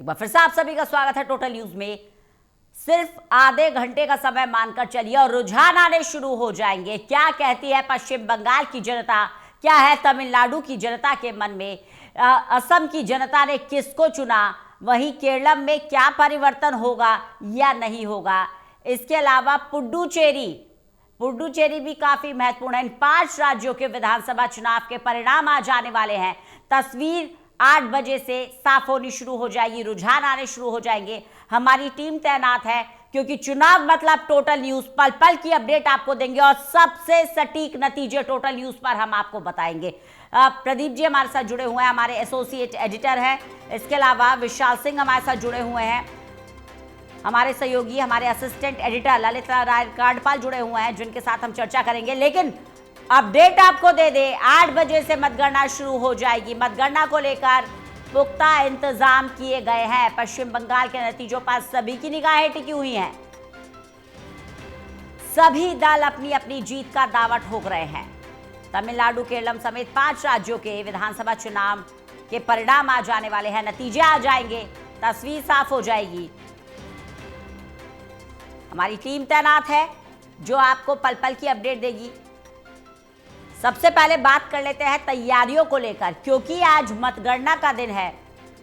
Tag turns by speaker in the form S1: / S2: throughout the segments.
S1: एक बार फिर से आप सभी का स्वागत है टोटल न्यूज में। सिर्फ आधे घंटे का समय मानकर चलिए और रुझान आने शुरू हो जाएंगे। क्या कहती है पश्चिम बंगाल की जनता, क्या है तमिलनाडु की जनता के मन में, असम की जनता ने किसको चुना, वहीं केरल में क्या परिवर्तन होगा या नहीं होगा। इसके अलावा पुडुचेरी भी काफी महत्वपूर्ण है। इन 5 राज्यों के विधानसभा चुनाव के परिणाम आ जाने वाले हैं। तस्वीर 8 बजे से साफ होनी शुरू हो जाएगी, रुझान आने शुरू हो जाएंगे। हमारी टीम तैनात है क्योंकि चुनाव मतलब टोटल न्यूज, पल पल की अपडेट आपको देंगे और सबसे सटीक नतीजे टोटल न्यूज पर हम आपको बताएंगे। प्रदीप जी हमारे साथ जुड़े हुए हैं, हमारे एसोसिएट एडिटर हैं। इसके अलावा विशाल सिंह हमारे साथ जुड़े हुए हैं, हमारे सहयोगी, हमारे असिस्टेंट एडिटर ललित राय कांडपाल जुड़े हुए हैं, जिनके साथ हम चर्चा करेंगे। लेकिन अपडेट आपको दे दे, 8 बजे से मतगणना शुरू हो जाएगी। मतगणना को लेकर पुख्ता इंतजाम किए गए हैं। पश्चिम बंगाल के नतीजों पर सभी की निगाहें टिकी हुई हैं। सभी दल अपनी अपनी जीत का दावा ठोक रहे हैं। तमिलनाडु, केरल समेत 5 राज्यों के विधानसभा चुनाव के परिणाम आ जाने वाले हैं, नतीजे आ जाएंगे, तस्वीर साफ हो जाएगी। हमारी टीम तैनात है जो आपको पल पल की अपडेट देगी। सबसे पहले बात कर लेते हैं तैयारियों को लेकर, क्योंकि आज मतगणना का दिन है।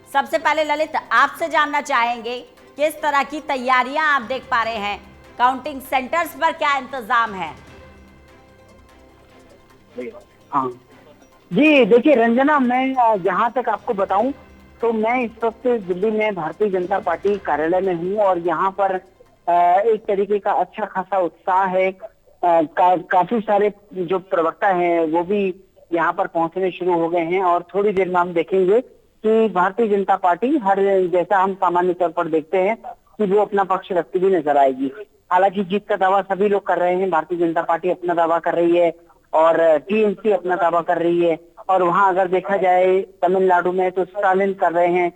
S1: सबसे पहले ललित आपसे जानना चाहेंगे किस तरह की तैयारियां आप देख पा रहे हैं, काउंटिंग सेंटर्स पर क्या इंतजाम है।
S2: हाँ जी, देखिए रंजना, मैं जहाँ तक आपको बताऊं तो मैं इस वक्त दिल्ली में भारतीय जनता पार्टी कार्यालय में हूँ और यहाँ पर एक तरीके का अच्छा खासा उत्साह है। काफी सारे जो प्रवक्ता हैं वो भी यहाँ पर पहुंचने शुरू हो गए हैं और थोड़ी देर में हम देखेंगे कि भारतीय जनता पार्टी हर जैसा हम सामान्य तौर पर देखते हैं कि वो अपना पक्ष रखती हुई नजर आएगी। हालांकि जीत का दावा सभी लोग कर रहे हैं, भारतीय जनता पार्टी अपना दावा कर रही है और टीएमसी अपना दावा कर रही है। और वहां अगर देखा जाए तमिलनाडु में तो स्टालिन कर रहे हैं,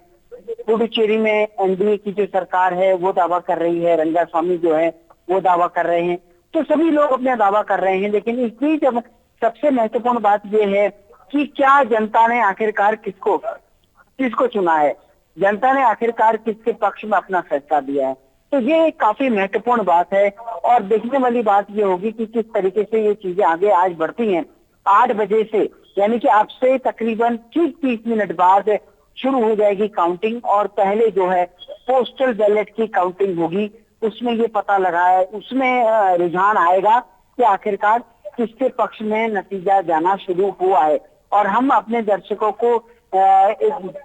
S2: पुडुचेरी में एनडीए की जो सरकार है वो दावा कर रही है, रंगास्वामी जो है वो दावा कर रहे हैं। तो सभी लोग अपना दावा कर रहे हैं। लेकिन इस बीच अब सबसे महत्वपूर्ण बात यह है कि क्या जनता ने आखिरकार किसको चुना है, जनता ने आखिरकार किसके पक्ष में अपना फैसला दिया है। तो ये काफी महत्वपूर्ण बात है और देखने वाली बात ये होगी कि किस तरीके से ये चीजें आगे आज बढ़ती हैं। 8 बजे से यानी कि अब से तकरीबन ठीक 30 मिनट बाद शुरू हो जाएगी काउंटिंग और पहले जो है पोस्टल बैलेट की काउंटिंग होगी। उसमें ये पता लगा है, उसमें रुझान आएगा कि आखिरकार किसके पक्ष में नतीजा जाना शुरू हुआ है। और हम अपने दर्शकों को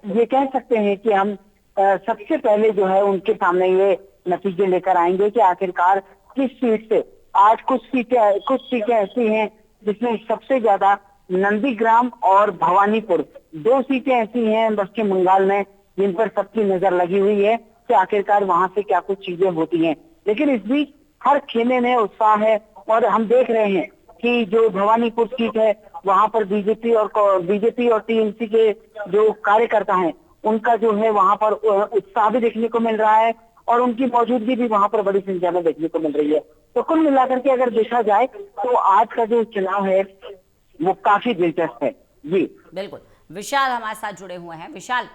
S2: ये कह सकते हैं कि हम सबसे पहले जो है उनके सामने ये नतीजे लेकर आएंगे कि आखिरकार किस सीट से। आज कुछ सीटें ऐसी हैं जिसमें सबसे ज्यादा नंदीग्राम और भवानीपुर 2 सीटें ऐसी हैं पश्चिम बंगाल में जिन पर सबकी नजर लगी हुई है कि आखिरकार वहां से क्या कुछ चीजें होती हैं। लेकिन इस बीच हर खेमे में उत्साह है और हम देख रहे हैं कि जो भवानीपुर सीट है वहां पर बीजेपी और टीएमसी के जो कार्यकर्ता हैं उनका जो है वहां पर उत्साह भी देखने को मिल रहा है और उनकी मौजूदगी भी वहां पर बड़ी संख्या में देखने को मिल रही है। तो कुल मिलाकर के अगर देखा जाए तो आज का जो चुनाव है वो काफी दिलचस्प है। जी
S1: बिल्कुल, विशाल हमारे साथ जुड़े हुए हैं। विशाल,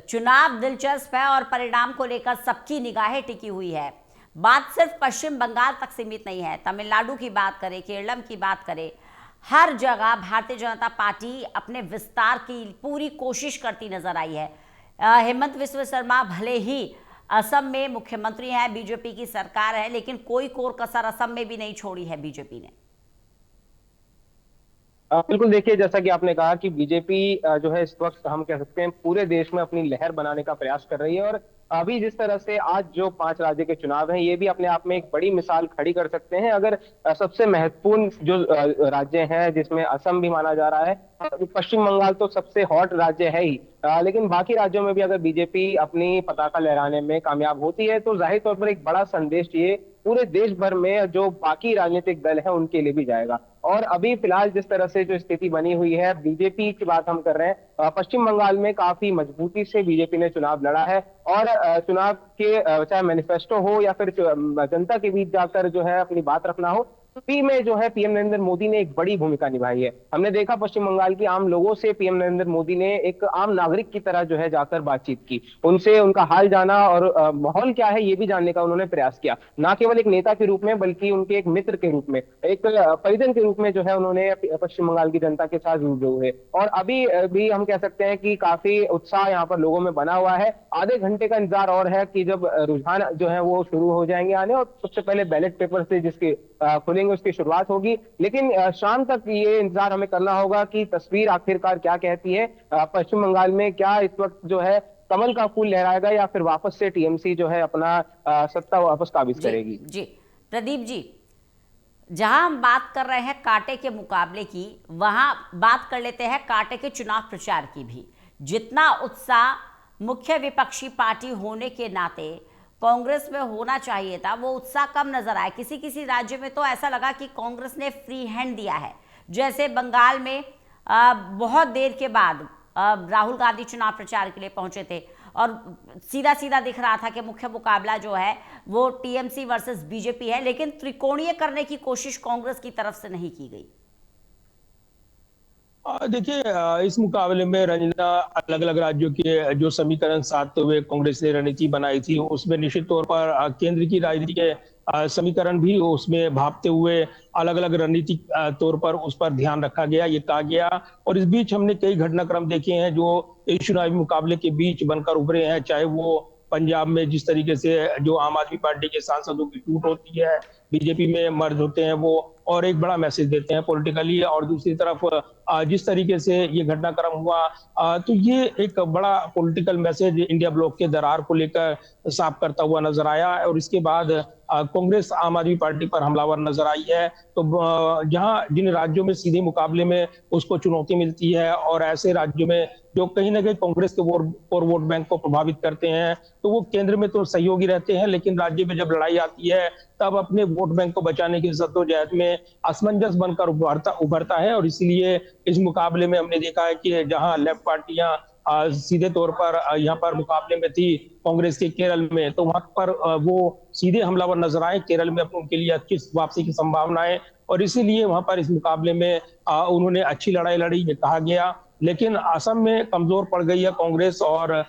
S1: चुनाव दिलचस्प है और परिणाम को लेकर सबकी निगाहें टिकी हुई है। बात सिर्फ पश्चिम बंगाल तक सीमित नहीं है, तमिलनाडु की बात करें, केरल की बात करें, हर जगह भारतीय जनता पार्टी अपने विस्तार की पूरी कोशिश करती नजर आई है। हेमंत बिस्वा शर्मा भले ही असम में मुख्यमंत्री हैं, बीजेपी की सरकार है, लेकिन कोई कोर कसर असम में भी नहीं छोड़ी है बीजेपी ने।
S3: बिल्कुल, देखिए जैसा कि आपने कहा कि बीजेपी जो है इस वक्त हम कह सकते हैं पूरे देश में अपनी लहर बनाने का प्रयास कर रही है। और अभी जिस तरह से आज जो 5 राज्य के चुनाव हैं ये भी अपने आप में एक बड़ी मिसाल खड़ी कर सकते हैं। अगर सबसे महत्वपूर्ण जो राज्य हैं जिसमें असम भी माना जा रहा है, पश्चिम बंगाल तो सबसे हॉट राज्य है ही, लेकिन बाकी राज्यों में भी अगर बीजेपी अपनी पताका लहराने में कामयाब होती है तो जाहिर तौर पर एक बड़ा संदेश ये पूरे देश भर में जो बाकी राजनीतिक दल है उनके लिए भी जाएगा। और अभी फिलहाल जिस तरह से जो स्थिति बनी हुई है, बीजेपी की बात हम कर रहे हैं, पश्चिम बंगाल में काफी मजबूती से बीजेपी ने चुनाव लड़ा है और चुनाव के चाहे मैनिफेस्टो हो या फिर जनता के बीच जाकर जो है अपनी बात रखना हो, भी में जो है पीएम नरेंद्र मोदी ने एक बड़ी भूमिका निभाई है। हमने देखा पश्चिम बंगाल की आम लोगों से पीएम नरेंद्र मोदी ने एक आम नागरिक की तरह जो है जाकर बातचीत की, उनसे उनका हाल जाना और माहौल क्या है ये भी जानने का उन्होंने प्रयास किया। ना केवल एक नेता के रूप में बल्कि उनके एक मित्र के रूप में, एक परिजन के रूप में जो है उन्होंने पश्चिम बंगाल की जनता के साथ जुड़े हुए। और अभी भी हम कह सकते हैं कि काफी उत्साह यहाँ पर लोगों में बना हुआ है। आधे घंटे का इंतजार और है कि जब रुझान जो है वो शुरू हो जाएंगे आने, और सबसे पहले बैलेट पेपर से जिसके खुलेंगे उसकी शुरुआत होगी। लेकिन शाम तक ये इंतजार हमें करना होगा कि तस्वीर आखिरकार क्या कहती है। पश्चिम बंगाल में क्या इस वक्त जो है कमल का फूल लहराएगा या फिर वापस से टीएमसी जो है अपना सत्ता वापस काबिज करेगी।
S1: जी प्रदीप जी, जहां हम बात कर रहे हैं कांटे के मुकाबले की, वहां बात कर लेते हैं कांटे के चुनाव प्रचार की भी। जितना उत्साह मुख्य विपक्षी पार्टी होने के नाते कांग्रेस में होना चाहिए था, वो उत्साह कम नजर आया। किसी किसी राज्य में तो ऐसा लगा कि कांग्रेस ने फ्री हैंड दिया है। जैसे बंगाल में बहुत देर के बाद राहुल गांधी चुनाव प्रचार के लिए पहुंचे थे और सीधा सीधा दिख रहा था कि मुख्य मुकाबला जो है वो टीएमसी वर्सेस बीजेपी है, लेकिन त्रिकोणीय करने की कोशिश कांग्रेस की तरफ से नहीं की गई।
S4: देखिए, इस मुकाबले में रंजना अलग अलग राज्यों के जो समीकरण साधते हुए कांग्रेस ने रणनीति बनाई थी, उसमें निश्चित तौर पर केंद्र की राजनीति के समीकरण भी उसमें भापते हुए अलग अलग रणनीतिक तौर पर उस पर ध्यान रखा गया, ये कहा गया। और इस बीच हमने कई घटनाक्रम देखे हैं जो इस चुनावी मुकाबले के बीच बनकर उभरे हैं। चाहे वो पंजाब में जिस तरीके से जो आम आदमी पार्टी के सांसदों की टूट होती है, बीजेपी में मर्ज होते हैं वो, और एक बड़ा मैसेज देते हैं पॉलिटिकली। और दूसरी तरफ जिस तरीके से ये घटनाक्रम हुआ, तो ये एक बड़ा पॉलिटिकल मैसेज इंडिया ब्लॉक के दरार को लेकर साफ करता हुआ नजर आया। और इसके बाद कांग्रेस आम आदमी पार्टी पर हमलावर नजर आई है। तो जहां जिन राज्यों में सीधे मुकाबले में उसको चुनौती मिलती है, और ऐसे राज्यों में जो कहीं ना कहीं कांग्रेस के वोट बैंक को प्रभावित करते हैं, तो वो केंद्र में तो सहयोगी रहते हैं, लेकिन राज्य में जब लड़ाई आती है तब अपने वोट बैंक को बचाने की जद्दोजहद में असमंजस बनकर उभरता है। और इसीलिए इस मुकाबले में हमने देखा है कि जहां लेफ्ट पार्टियां सीधे तौर पर यहाँ पर मुकाबले में थी कांग्रेस के केरल में, तो वहां पर वो सीधे हमलावर नजर आए। केरल में उनके लिए अच्छी वापसी की संभावनाएं, और इसीलिए वहां पर इस मुकाबले में उन्होंने अच्छी लड़ाई लड़ी, ये कहा गया। लेकिन असम में कमजोर पड़ गई है कांग्रेस, और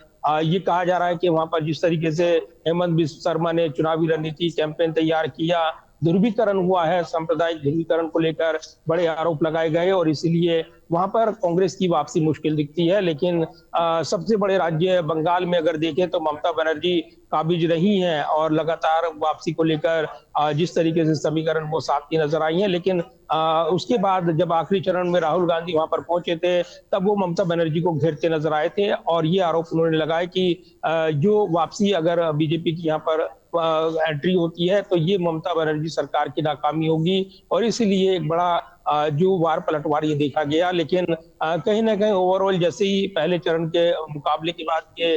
S4: ये कहा जा रहा है कि वहां पर जिस तरीके से हेमंत बिस्व शर्मा ने चुनावी रणनीति कैंपेन तैयार किया, ध्रुवीकरण हुआ है, सांप्रदायिक ध्रुवीकरण को लेकर बड़े आरोप लगाए गए, और इसीलिए वहां पर कांग्रेस की वापसी मुश्किल दिखती है। लेकिन सबसे बड़े राज्य बंगाल में अगर देखें तो ममता बनर्जी काबिज रही हैं, और लगातार वापसी को लेकर जिस तरीके से समीकरण वो साथी नजर आई हैं। लेकिन उसके बाद जब आखिरी चरण में राहुल गांधी वहां पर पहुंचे थे, तब वो ममता बनर्जी को घेरते नजर आए थे, और ये आरोप उन्होंने लगाया कि जो वापसी अगर बीजेपी की यहाँ पर एंट्री होती है तो ये ममता बनर्जी सरकार की नाकामी होगी, और इसीलिए एक बड़ा जो वार पलटवार ये देखा गया। लेकिन कहीं ना कहीं ओवरऑल जैसे ही पहले चरण के मुकाबले के बाद के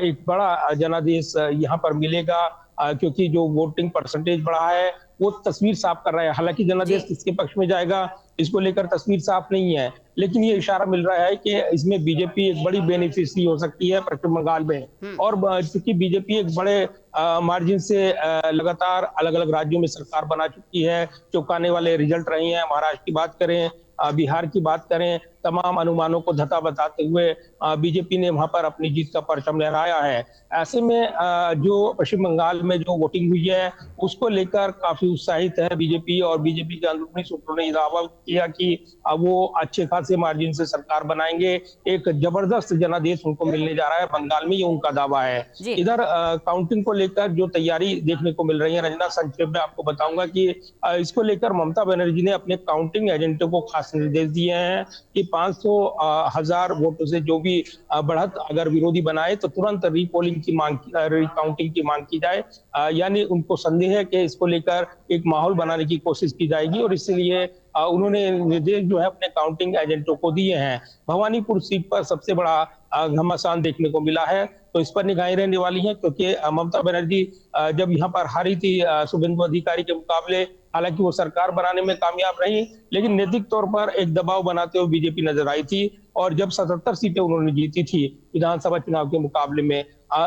S4: एक बड़ा जनादेश यहाँ पर मिलेगा, क्योंकि जो वोटिंग परसेंटेज बढ़ा है वो तस्वीर साफ कर रहा है। हालांकि जनादेश किसके पक्ष में जाएगा इसको लेकर तस्वीर साफ नहीं है, लेकिन ये इशारा मिल रहा है कि इसमें बीजेपी एक बड़ी बेनिफिशियरी हो सकती है पश्चिम बंगाल में। और चूंकि बीजेपी एक बड़े मार्जिन से लगातार अलग अलग राज्यों में सरकार बना चुकी है, चौंकाने वाले रिजल्ट रहे हैं। महाराष्ट्र की बात करें, बिहार की बात करें, तमाम अनुमानों को धता बताते हुए बीजेपी ने वहां पर अपनी जीत का परचम लहराया है। ऐसे में जो पश्चिम बंगाल में जो वोटिंग हुई है उसको लेकर काफी उत्साहित है बीजेपी, और बीजेपी के अंदरूनी सूत्रों ने दावा किया कि वो अच्छे खासे मार्जिन से सरकार बनाएंगे। एक जबरदस्त जनादेश उनको मिलने जा रहा है बंगाल में, ये उनका दावा है। इधर काउंटिंग को लेकर जो तैयारी देखने को मिल रही है, रंजना संक्षेप में आपको बताऊंगा कि इसको लेकर ममता बनर्जी ने अपने काउंटिंग एजेंटों को खास निर्देश दिए हैं कि 500,000 वोटों से जो भी बढ़त अगर विरोधी बनाए तो तुरंत रीपोलिंग की मांग, रिकाउंटिंग की मांग की जाए। यानी उनको संदेह है कि इसको लेकर एक माहौल बनाने की कोशिश की जाएगी, और इसलिए उन्होंने निर्देश जो है अपने काउंटिंग एजेंटों को दिए हैं। भवानीपुर सीट पर सबसे बड़ा घमासान देखने को मिला है, तो इस पर निगाहें रहने वाली हैं, क्योंकि ममता बनर्जी जब यहाँ पर हारी थी शुभेंदु अधिकारी के मुकाबले, हालांकि वो सरकार बनाने में कामयाब रही, लेकिन नैतिक तौर पर एक दबाव बनाते हुए बीजेपी नजर आई थी। और जब 77 सीटें उन्होंने जीती थी विधानसभा चुनाव के मुकाबले में,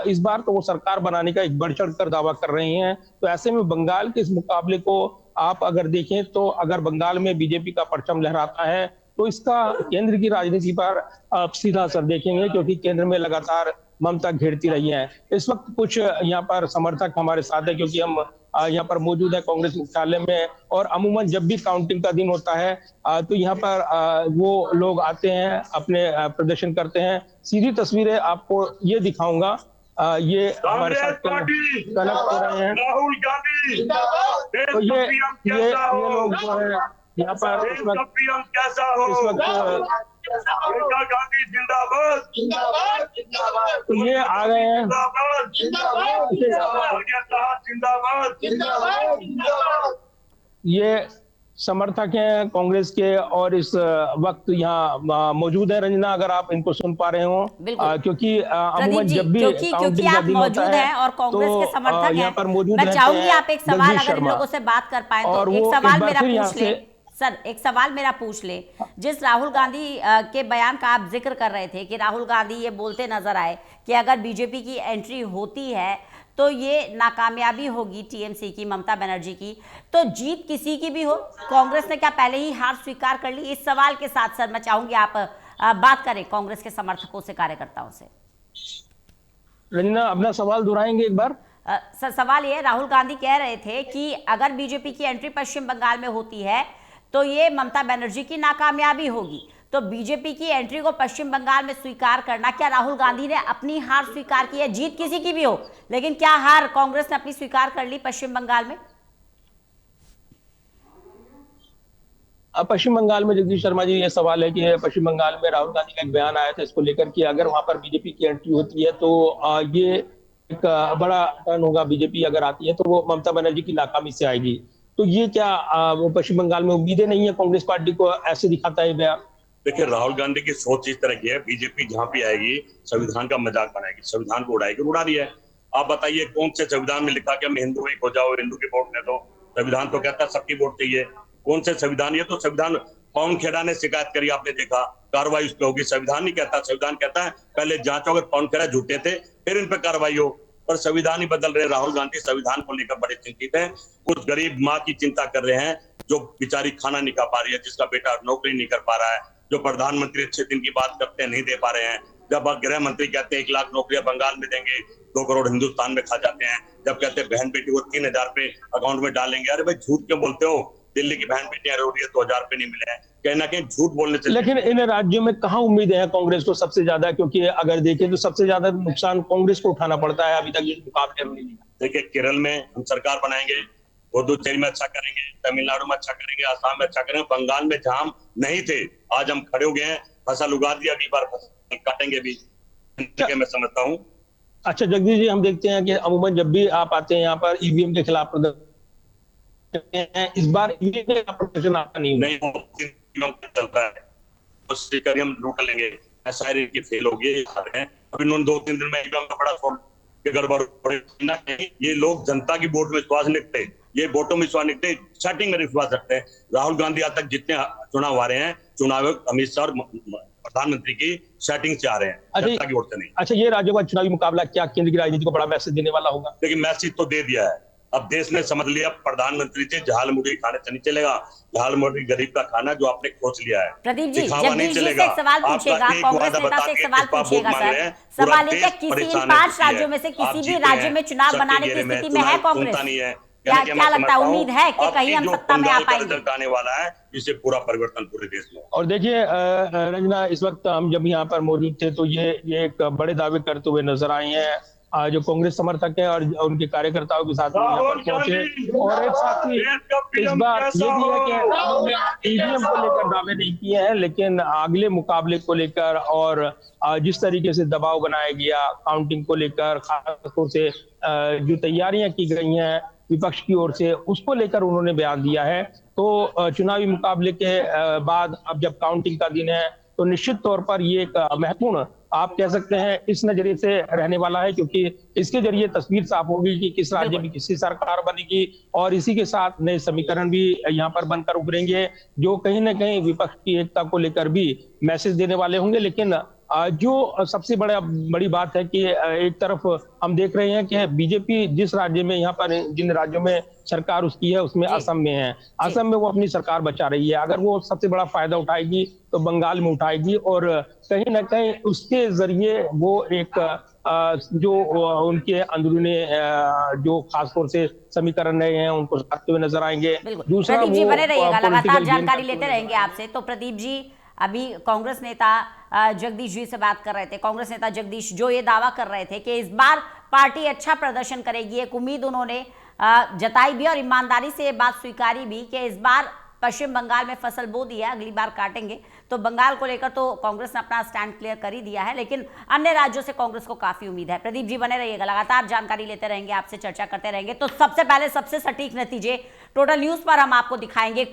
S4: इस बार तो वो सरकार बनाने का एक बढ़ चढ़ कर दावा कर रहे हैं। तो ऐसे में बंगाल के इस मुकाबले को आप अगर देखें तो अगर बंगाल में बीजेपी का परचम लहराता है तो इसका केंद्र की राजनीति पर आप सीधा असर देखेंगे, क्योंकि केंद्र में लगातार ममता घेरती रही है। इस वक्त कुछ यहाँ पर समर्थक हमारे साथ है, क्योंकि हम यहाँ पर मौजूद है कांग्रेस मुख्यालय में, और अमूमन जब भी काउंटिंग का दिन होता है तो यहाँ पर वो लोग आते हैं, अपने प्रदर्शन करते हैं। सीधी तस्वीरें आपको ये दिखाऊंगा। ये हमारे साथ कनेक्ट हो रहे हैं।
S5: राहुल गांधी
S4: तो ये लोग जो है यहाँ पर इस वक्त
S5: कैसा हो, प्रियंका गांधी जिंदाबाद
S6: जिंदाबाद जिंदाबाद
S4: तो ये आ गए हैं।
S5: जिंदाबाद
S6: जिंदाबाद
S5: जिंदाबाद
S6: जिंदाबाद जिंदाबाद।
S4: ये समर्थक हैं कांग्रेस के और इस वक्त यहाँ मौजूद है। रंजना, अगर आप इनको सुन पा रहे हो,
S1: बिल्कुल।
S4: क्योंकि
S1: प्रदीप
S4: अमूमन
S1: जी,
S4: जब भी
S1: क्योंकि
S4: काउंटिंग का
S1: आप
S4: दिन
S1: मौजूद
S4: होता है
S1: हैं और कांग्रेस के समर्थक
S4: यहाँ पर मौजूद
S1: हैं, मैं
S4: रहते
S1: चाहूंगी
S4: हैं
S1: आप एक सवाल
S4: जगदीश
S1: अगर इन
S4: शर्मा।
S1: लोगों से बात कर पाए
S4: और
S1: तो
S4: वो
S1: एक सवाल
S4: बार
S1: मेरा
S4: फिर यहाँ
S1: पूछ ले
S4: से-
S1: सर, एक सवाल मेरा पूछ ले। जिस राहुल गांधी के बयान का आप जिक्र कर रहे थे कि राहुल गांधी ये बोलते नजर आए कि अगर बीजेपी की एंट्री होती है तो ये नाकामयाबी होगी टीएमसी की, ममता बनर्जी की, तो जीत किसी की भी हो, कांग्रेस ने क्या पहले ही हार स्वीकार कर ली? इस सवाल के साथ सर मैं चाहूंगी आप बात करें कांग्रेस के समर्थकों से, कार्यकर्ताओं से।
S4: रंजना, अपना सवाल दोहराएंगे एक बार?
S1: सर सवाल ये, राहुल गांधी कह रहे थे कि अगर बीजेपी की एंट्री पश्चिम बंगाल में होती है तो ये ममता बनर्जी की नाकामयाबी होगी, तो बीजेपी की एंट्री को पश्चिम बंगाल में स्वीकार करना, क्या राहुल गांधी ने अपनी हार स्वीकार की है? जीत किसी की भी हो, लेकिन क्या हार कांग्रेस ने अपनी स्वीकार कर ली पश्चिम बंगाल में?
S4: अब पश्चिम बंगाल में जगदीश शर्मा जी, ये सवाल है कि पश्चिम बंगाल में राहुल गांधी का एक बयान आया था इसको लेकर कि अगर वहां पर बीजेपी की एंट्री होती है तो ये एक बड़ा टर्न होगा, बीजेपी अगर आती है तो वो ममता बनर्जी की नाकामी से आएगी। तो ये क्या वो पश्चिम बंगाल में उम्मीदें नहीं है कांग्रेस पार्टी को, ऐसे दिखाता है बयान?
S5: देखिए, राहुल गांधी की सोच इस तरह की है, बीजेपी जहां भी आएगी संविधान का मजाक बनाएगी, संविधान को उड़ाएगी, उड़ा रही है। आप बताइए कौन से संविधान में लिखा कि हम हिंदू एक हो जाओ, हिंदू की वोट दे दो? संविधान तो कहता है सबकी वोट चाहिए। कौन से संविधान? ये तो संविधान पवन खेड़ा ने शिकायत करी, आपने देखा, कार्रवाई उस पर होगी। संविधान नहीं कहता, संविधान कहता है पहले जांचो, अगर पवन खेड़ा झूठे थे फिर इन पर कार्रवाई हो, पर संविधान ही बदल रहे। राहुल गांधी संविधान को लेकर बड़े चिंतित हैं। कुछ गरीब माँ की चिंता कर रहे हैं जो बेचारी खाना नहीं खा पा रही है, जिसका बेटा नौकरी नहीं कर पा रहा है, जो प्रधानमंत्री अच्छे दिन की बात करते हैं नहीं दे पा रहे हैं। जब गृह मंत्री कहते हैं 1 लाख नौकरियां बंगाल में देंगे, 2 करोड़ हिंदुस्तान में खा जाते हैं। जब कहते हैं बहन बेटी को 3,000 रुपए अकाउंट में डालेंगे, अरे भाई झूठ क्यों बोलते हो? दिल्ली की बहन बेटियां रो रही है, 2,000 रुपए नहीं मिले हैं, कहीं ना कहीं झूठ बोलने से।
S4: लेकिन इन राज्यों में कहाँ उम्मीदें हैं कांग्रेस को सबसे ज्यादा? क्योंकि अगर देखें तो सबसे ज्यादा नुकसान कांग्रेस को उठाना पड़ता है अभी तक इस मुकाबले में।
S5: देखिए, केरल में हम सरकार बनाएंगे, पुदुचेरी में अच्छा करेंगे, तमिलनाडु में अच्छा करेंगे, आसाम में अच्छा करेंगे, बंगाल में जहां हम नहीं थे आज हम खड़े हो गए हैं, फसल उगा दिया, अगली बार फसल काटेंगे भी, मैं समझता हूँ।
S4: अच्छा जगदीश जी, हम देखते हैं कि अमूमन जब भी आप आते हैं यहाँ पर ईवीएम के खिलाफ प्रदर्शन करते हैं, इस बार ईवीएम का प्रदर्शन आपका नहीं हुआ।
S5: नहीं चलता है, उससे कभी हम लूट लेंगे, ऐसा की फेल हो गई है। अभी उन्होंने 2-3 दिन में ईवीएम का बड़ा गड़बड़ ना कहीं। ये लोग जनता की वोट में विश्वास नहीं रखते, ये वोटों में विश्वास नहीं रखते, सेटिंग में विश्वास रखते हैं। राहुल गांधी आज तक जितने चुनाव आ रहे हैं, चुनाव अमित शाह और प्रधानमंत्री की सेटिंग से आ रहे हैं, जनता की वोट से नहीं।
S4: अच्छा, ये राज्यों का चुनावी मुकाबला क्या केंद्र की राजनीति को बड़ा मैसेज देने वाला होगा?
S5: लेकिन मैसेज तो दे दिया है, अब देश ने समझ लिया प्रधानमंत्री से झाल मुड़ी खाने से नहीं चलेगा। झाल मुड़ी गरीब का खाना जो आपने खोज लिया है।
S1: प्रदीप जी,
S5: दिखावा नहीं
S1: जगदीश जी से
S5: चलेगा।
S1: एक सवाल पूछेगा, कांग्रेस नेता से एक सवाल पूछेगा सर। सवाल ये कि किसी इन 5 राज्यों में से किसी भी राज्य में चुनाव बनाने की स्थिति में है कांग्रेस? क्या लगता है, उम्मीद है कि कहीं हम सत्ता में आ पाएंगे?
S5: आने वाला है, इससे पूरा परिवर्तन पूरे देश में।
S4: और देखिए रंजना, इस वक्त हम जब यहाँ पर मौजूद थे तो ये एक बड़े दावे करते हुए नजर आए हैं जो कांग्रेस समर्थक हैं और उनके कार्यकर्ताओं के साथ यहाँ पर पहुंचे। और एक साथ ही इस बार ये भी है कि ईवीएम को लेकर दावे नहीं किए हैं, लेकिन अगले मुकाबले को लेकर और जिस तरीके से दबाव बनाया गया काउंटिंग को लेकर, खासतौर से जो तैयारियां की गई हैं विपक्ष की ओर से, उसको लेकर उन्होंने बयान दिया है। तो चुनावी मुकाबले के बाद अब जब काउंटिंग का दिन है तो निश्चित तौर पर ये एक महत्वपूर्ण, आप कह सकते हैं, इस नजरिए से रहने वाला है, क्योंकि इसके जरिए तस्वीर साफ होगी कि किस राज्य में किसकी सरकार बनेगी और इसी के साथ नए समीकरण भी यहाँ पर बनकर उभरेंगे जो कहीं ना कहीं विपक्ष की एकता को लेकर भी मैसेज देने वाले होंगे। लेकिन जो सबसे बड़ी बात है कि एक तरफ हम देख रहे हैं कि बीजेपी जिस राज्य में यहाँ पर जिन राज्यों में सरकार उसकी है उसमें
S1: जी।
S4: असम में है, असम में वो अपनी सरकार बचा रही है। अगर वो सबसे बड़ा फायदा उठाएगी तो बंगाल में उठाएगी और कहीं ना कहीं उसके जरिए वो एक जो उनके अंदरूनी जो खासतौर से समीकरण रहे हैं उनको साधते हुए नजर आएंगे।
S1: बिल्कुल
S4: दूसरा
S1: प्रदीप जी
S4: वो
S1: बने रहिएगा, लगातार
S4: political game
S1: जानकारी
S4: करते
S1: लेते
S4: हुए
S1: रहेंगे आपसे। तो प्रदीप जी अभी कांग्रेस नेता जगदीश जी से बात कर रहे थे। कांग्रेस नेता जगदीश जो ये दावा कर रहे थे कि इस बार पार्टी अच्छा प्रदर्शन करेगी, एक उम्मीद उन्होंने जताई भी और ईमानदारी से ये बात स्वीकारी भी कि इस बार पश्चिम बंगाल में फसल बो दी है, अगली बार काटेंगे। तो बंगाल को लेकर तो कांग्रेस ने अपना स्टैंड क्लियर कर ही दिया है, लेकिन अन्य राज्यों से कांग्रेस को काफी उम्मीद है। प्रदीप जी बने रहिएगा, लगातार जानकारी लेते रहेंगे, आपसे चर्चा करते रहेंगे। तो सबसे पहले सबसे सटीक नतीजे टोटल न्यूज पर हम आपको दिखाएंगे।